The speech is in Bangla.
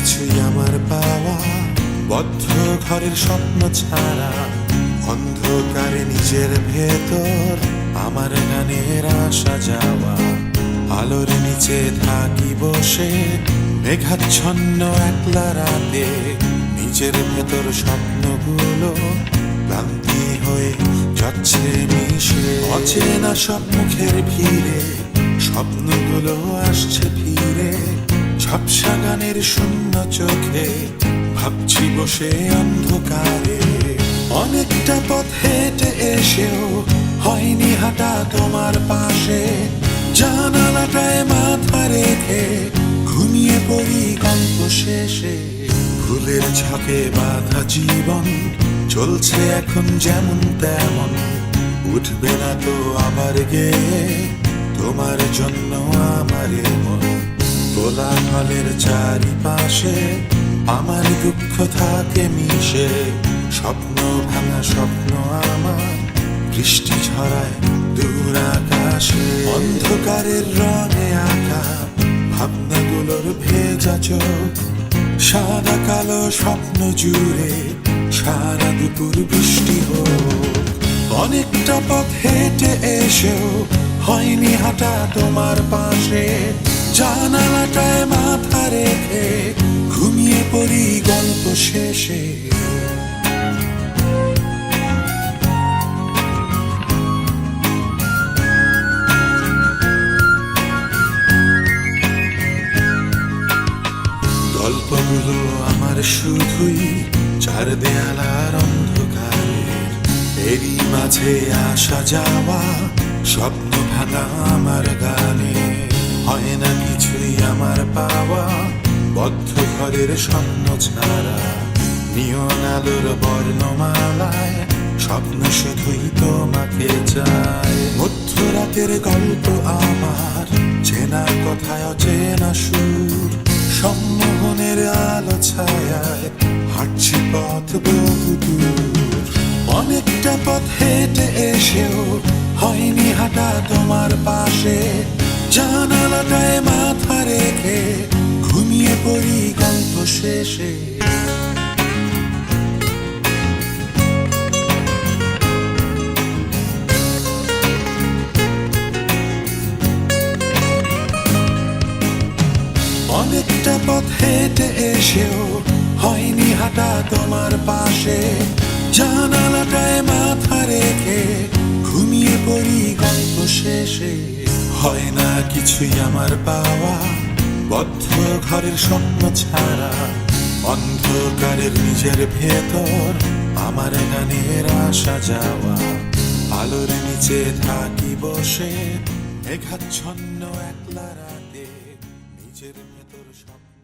কিছুই আমার পাওয়া, বদ্ধ ঘরের স্বপ্ন ছাড়া, অন্ধকারে নিজের ভেতর আমার গানের আসা যাওয়া। আলোর নিচে থাকি বসে মেঘাচ্ছন্ন একলা রাতে, নিজের ভেতর স্বপ্নগুলো ক্লান্তি হয়ে যাচ্ছে মিশে। অচেনা সব মুখের ভিড়ে স্বপ্নগুলো আসছে ফিরে, ঝাপসা গানের শূন্য চোখে ভাবছি বসে অন্ধকারে। অনেকটা পথ হেঁটে এসেও হয়নি হাঁটা তোমার পাশে, জানালাটায় মাথা রেখে ঘুমিয়ে পড়ি গল্প শেষে। ফুলের ঝাঁকে বাঁধা জীবন চলছে এখন যেমন তেমন, উঠবে না তো আবার গেয়ে তোমার জন্য আমার মন। কোলাহলের চারিপাশে আমার দুঃখ থাকে মিশে, স্বপ্ন ভাঙা স্বপ্ন আমার বৃষ্টি ঝরায় দূর আকাশে। অন্ধকারের রঙে আঁকা ভাবনাগুলোর ভেজা চোখ, সাদা কালো স্বপ্ন জুড়ে সারা দুপুর বৃষ্টি হোক। অনেকটা পথ হেঁটে এসেও হয়নি হাঁটা তোমার পাশে, জানালাটায় মাথা রেখে ঘুমিয়ে পড়ি গল্প শেষে। গল্পগুলো আমার শুধুই চার দেয়ালার অন্ধকারের, এরই মাঝে আসা যাওয়া স্বপ্ন ভাঙা আমার গানে। হয় না কিছুই আমার পাওয়া, বদ্ধ ঘরের স্বপ্ন ছাড়া, নিয়ন আলোর বর্ণমালায় স্বপ্ন শুধুই তোমাকে চায়। মধ্যরাতের গল্প আমার, চেনা কথায় অচেনা সুর, সম্মোহনের আলো ছায়ায় হাঁটছি পথ বহু দূর। অনেকটা পথ হেঁটে এসেও হয়নি হাঁটা তোমার পাশে, জানালাটায় মাথা রেখে ঘুমিয়ে পড়ি গল্প শেষে। অনেকটা পথ হেঁটে এসেও হয়নি হাঁটা তোমার পাশে, জানালাটায় মাথা রেখে ঘুমিয়ে পড়ি গল্প শেষে। হয় না কিছুই আমার পাওয়া, বদ্ধ ঘরের স্বপ্ন ছাড়া, অন্ধকারের নিজের ভেতর আমার গানের আসা যাওয়া। আলোর নিচে থাকি বসে মেঘাচ্ছন্ন একলা রাতে, নিজের ভেতর স্বপ্ন।